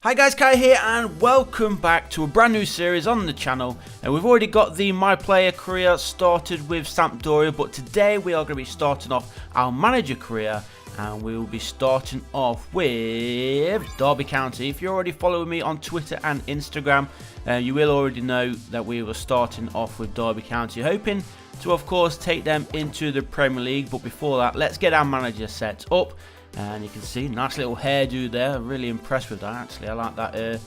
Hi guys, Kai here and welcome back to a brand new series on the channel. And we've already got the My Player career started with Sampdoria, but today we are going to be starting off our manager career and we will be starting off with Derby County. If you're already following me on Twitter and Instagram, you will already know that we were starting off with Derby County, hoping to of course take them into the Premier League. But before that, let's get our manager set up. And you can see, nice little hairdo there. I'm really impressed with that, actually. I like that.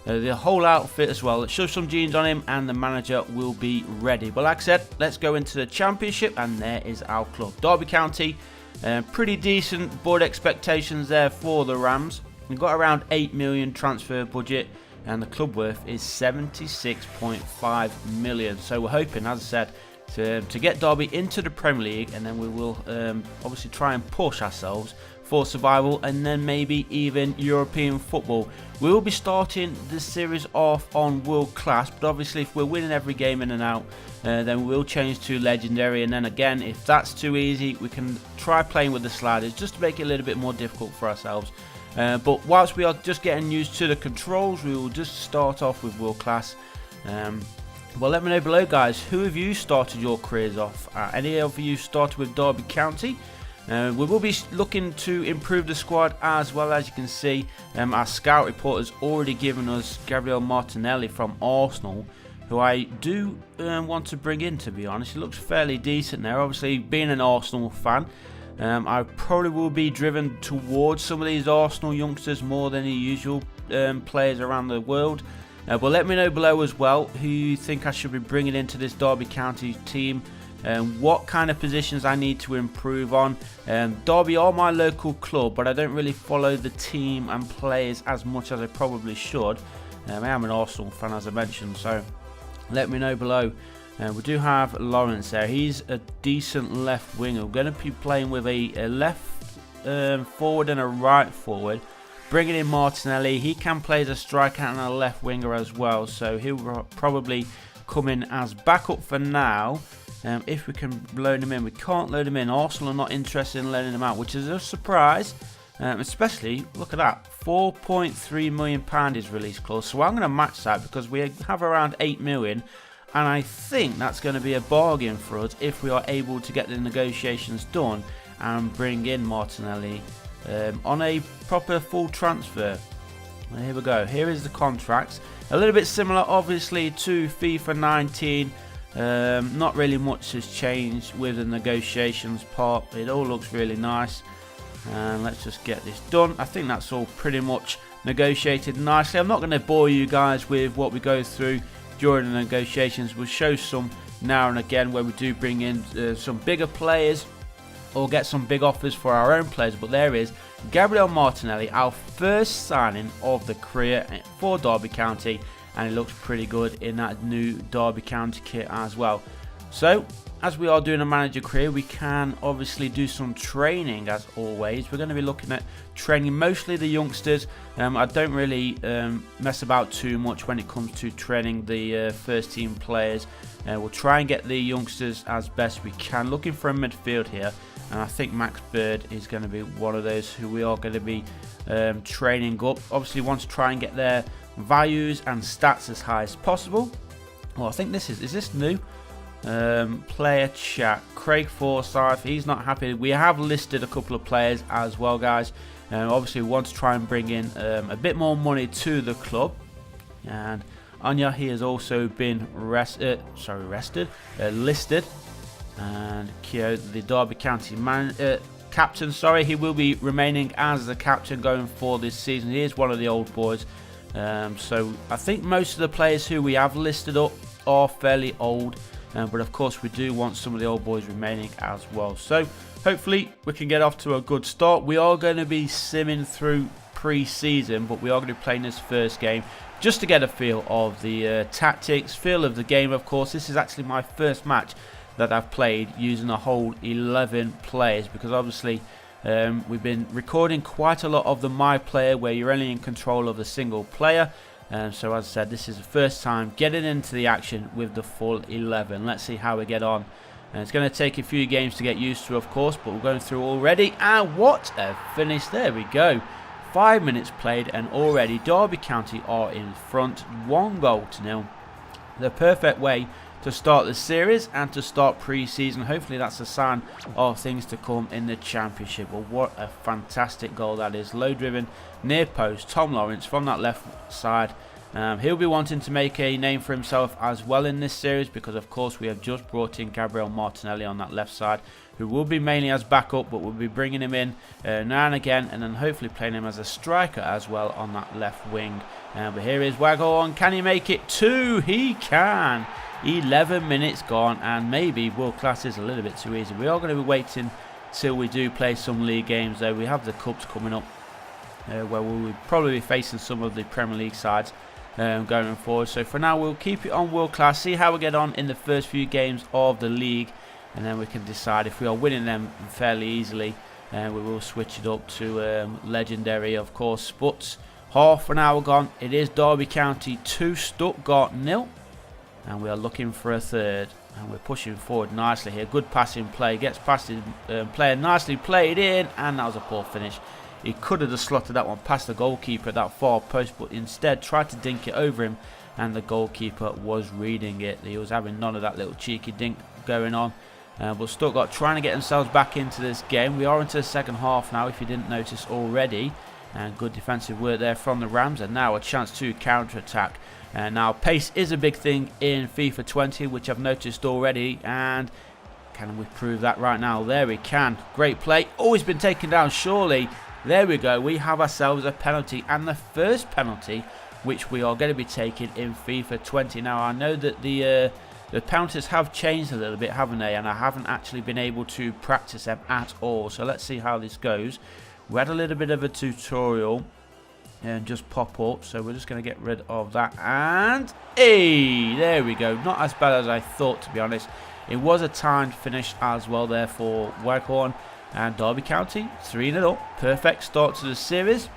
The whole outfit as well. Let's show some jeans on him and the manager will be ready. But like I said, let's go into the Championship. And there is our club, Derby County. Pretty decent board expectations there for the Rams. We've got around 8 million transfer budget. And the club worth is 76.5 million. So we're hoping, as I said, to get Derby into the Premier League. And then we will obviously try and push ourselves for survival and then maybe even European football. We will be starting the series off on world class, but obviously if we're winning every game in and out, then we'll change to legendary. And then again, if that's too easy, we can try playing with the sliders just to make it a little bit more difficult for ourselves. But whilst we are just getting used to the controls, we will just start off with world class. Well, let me know below, guys, who have you started your careers off? Any of you started with Derby County? We will be looking to improve the squad as well. As you can see, our scout report has already given us Gabriel Martinelli from Arsenal, who I do want to bring in, to be honest. He looks fairly decent there. Obviously, being an Arsenal fan, I probably will be driven towards some of these Arsenal youngsters more than the usual players around the world. But let me know below as well who you think I should be bringing into this Derby County team. What kind of positions I need to improve on. Derby are my local club, but I don't really follow the team and players as much as I probably should. I am an Arsenal fan, as I mentioned, so let me know below. We do have Lawrence there. He's a decent left winger. We're going to be playing with a left forward and a right forward. Bringing in Martinelli. He can play as a striker and a left winger as well, so he'll probably come in as backup for now. If we can load him in. We can't load him in. Arsenal are not interested in loading him out, which is a surprise. Especially, look at that, £4.3 million is release clause. So I'm going to match that because we have around 8 million. And I think that's going to be a bargain for us if we are able to get the negotiations done and bring in Martinelli on a proper full transfer. And here we go. Here is the contracts. A little bit similar, obviously, to FIFA 19. Not really much has changed with the negotiations part. It all looks really nice, and let's just get this done. I think that's all pretty much negotiated nicely. I'm not going to bore you guys with what we go through during the negotiations. We'll show some now and again where we do bring in some bigger players or get some big offers for our own players. But there is Gabriel Martinelli, our first signing of the career for Derby County. And it looks pretty good in that new Derby County kit as well. So, as we are doing a manager career, we can obviously do some training as always. We're going to be looking at training mostly the youngsters. I don't really mess about too much when it comes to training the first team players. We'll try and get the youngsters as best we can. Looking for a midfield here. And I think Max Bird is going to be one of those who we are going to be training up. Obviously, want to try and get their values and stats as high as possible. Well, I think this is this new? Player chat. Craig Forsyth, he's not happy. We have listed a couple of players as well, guys. Obviously, we want to try and bring in a bit more money to the club. And Anya, he has also been listed. And Kyo, the Derby County captain, he will be remaining as the captain going for this season. He is one of the old boys. So I think most of the players who we have listed up are fairly old, but of course we do want some of the old boys remaining as well. So hopefully we can get off to a good start. We are going to be simming through pre-season, but we are going to be playing this first game just to get a feel of the tactics, feel of the game. Of course, this is actually my first match that I've played using a whole 11 players, because obviously we've been recording quite a lot of the My Player where you're only in control of the single player. So as I said, this is the first time getting into the action with the full 11. Let's see how we get on. And it's going to take a few games to get used to, of course, but we're going through already. And what a finish. There we go. 5 minutes played, and already Derby County are in front, 1-0. The perfect way to start the series and to start pre-season. Hopefully that's a sign of things to come in the championship. Well, what a fantastic goal that is. Low driven, near post, Tom Lawrence from that left side. He'll be wanting to make a name for himself as well in this series, because of course we have just brought in Gabriel Martinelli on that left side, who will be mainly as backup, but we'll be bringing him in now and again, and then hopefully playing him as a striker as well on that left wing. But here is Waggle, can he make it 2? He can. 11 minutes gone, and maybe world class is a little bit too easy. We are going to be waiting till we do play some league games, though. We have the cups coming up, where we'll probably be facing some of the Premier League sides going forward. So for now, we'll keep it on world class, see how we get on in the first few games of the league, and then we can decide if we are winning them fairly easily. We will switch it up to legendary, of course. But half an hour gone. It is Derby County 2, Stuttgart 0. And we are looking for a third, and we're pushing forward nicely here. Good passing play, gets past his player, nicely played in, and that was a poor finish. He could have just slotted that one past the goalkeeper at that far post, but instead tried to dink it over him, and the goalkeeper was reading it. He was having none of that little cheeky dink going on. But Stuttgart trying to get themselves back into this game. We are into the second half now, if you didn't notice already. And good defensive work there from the Rams, and now a chance to counter-attack. Now pace is a big thing in FIFA 20, which I've noticed already, and can we prove that right now? There we can. Great play. Always been taken down, surely. There we go. We have ourselves a penalty, and the first penalty which we are going to be taking in FIFA 20. Now I know that the penalties have changed a little bit, haven't they? And I haven't actually been able to practice them at all. So let's see how this goes. We had a little bit of a tutorial and just pop up, so we're just going to get rid of that, and hey, there we go. Not as bad as I thought, to be honest. It was a timed finish as well there for Waghorn, and Derby County 3-0. Perfect start to the series.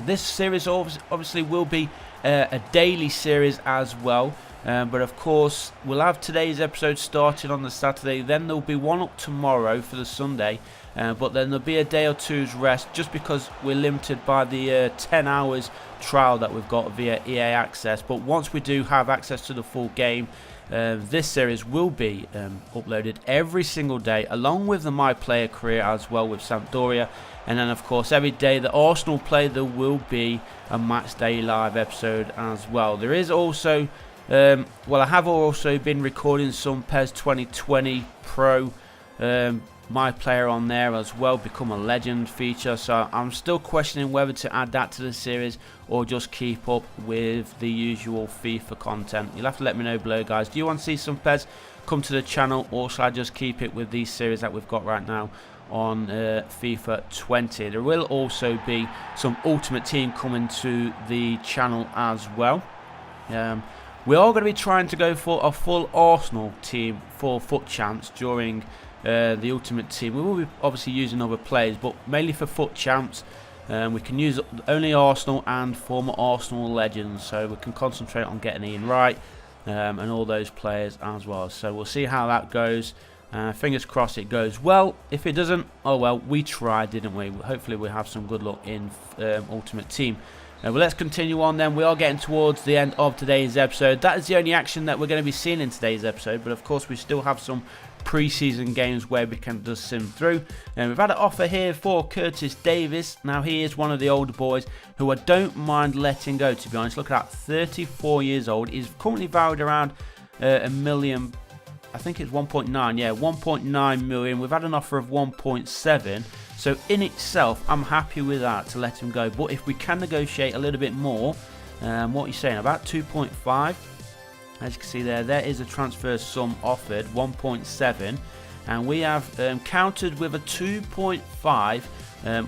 This series obviously will be a daily series as well, but of course we'll have today's episode starting on the Saturday, then there'll be one up tomorrow for the Sunday, but then there'll be a day or two's rest, just because we're limited by the 10 hours trial that we've got via EA Access. But once we do have access to the full game, this series will be uploaded every single day, along with the My Player career as well with Sampdoria. And then of course every day that Arsenal play, there will be a match day live episode as well. There is also well, I have also been recording some PES 2020 Pro My Player on there as well, become a legend feature. So I'm still questioning whether to add that to the series or just keep up with the usual FIFA content. You'll have to let me know below, guys. Do you want to see some PES come to the channel, or should I just keep it with these series that we've got right now on FIFA 20? There will also be some Ultimate Team coming to the channel as well. We are going to be trying to go for a full Arsenal team for FUT Champs during the Ultimate Team. We will be obviously using other players, but mainly for FUT Champs. We can use only Arsenal and former Arsenal legends, so we can concentrate on getting Ian Wright and all those players as well. So we'll see how that goes. Fingers crossed it goes well. If it doesn't, oh well, we tried, didn't we? Hopefully we have some good luck in Ultimate Team. Well, let's continue on then. We are getting towards the end of today's episode. That is the only action that we're going to be seeing in today's episode, but of course we still have some pre-season games where we can just sim through. And we've had an offer here for Curtis Davis. Now he is one of the older boys who I don't mind letting go, to be honest. Look at that, 34 years old. He's currently valued around a million. I think it's 1.9, yeah, 1.9 million. We've had an offer of 1.7. So in itself, I'm happy with that to let him go. But if we can negotiate a little bit more, what are you saying, about 2.5? As you can see there is a transfer sum offered, 1.7. And we have countered with a 2.5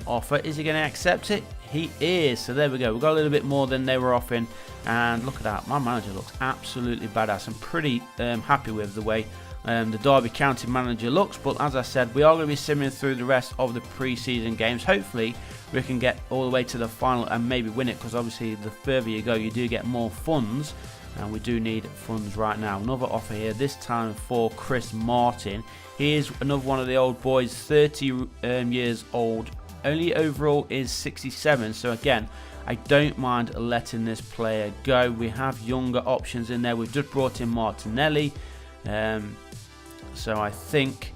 offer. Is he going to accept it? He is. So there we go. We've got a little bit more than they were offering. And look at that. My manager looks absolutely badass. I'm pretty happy with the way the Derby County manager looks. But as I said, we are going to be simming through the rest of the pre-season games. Hopefully we can get all the way to the final and maybe win it, because obviously the further you go, you do get more funds, and we do need funds right now. Another offer here, this time for Chris Martin. He is another one of the old boys, 30 years old, only overall is 67. So again, I don't mind letting this player go. We have younger options in there. We've just brought in Martinelli. So I think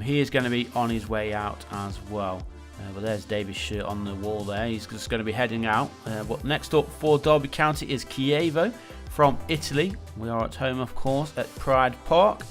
he is going to be on his way out as well. But there's David's shirt on the wall there. He's just going to be heading out. But next up for Derby County is Chievo from Italy. We are at home, of course, at Pride Park.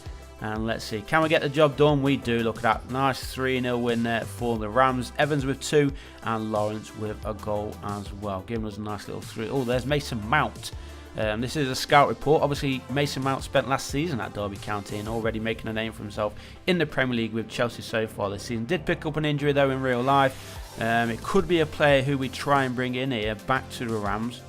And let's see, can we get the job done? We do. Look at that. Nice 3-0 win there for the Rams. Evans with 2 and Lawrence with a goal as well. Giving us a nice little 3. Oh, there's Mason Mount. This is a scout report. Obviously, Mason Mount spent last season at Derby County and already making a name for himself in the Premier League with Chelsea so far this season. Did pick up an injury, though, in real life. It could be a player who we try and bring in here back to the Rams.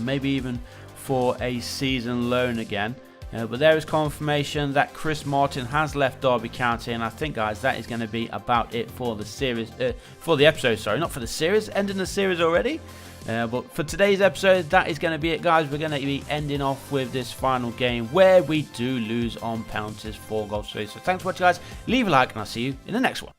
Maybe even for a season loan again. But there is confirmation that Chris Martin has left Derby County, and I think, guys, that is going to be about it for the series, for the episode. Sorry, not for the series. Ending the series already. But for today's episode, that is going to be it, guys. We're going to be ending off with this final game where we do lose on penalties, 4 goals. So thanks for watching, guys. Leave a like, and I'll see you in the next one.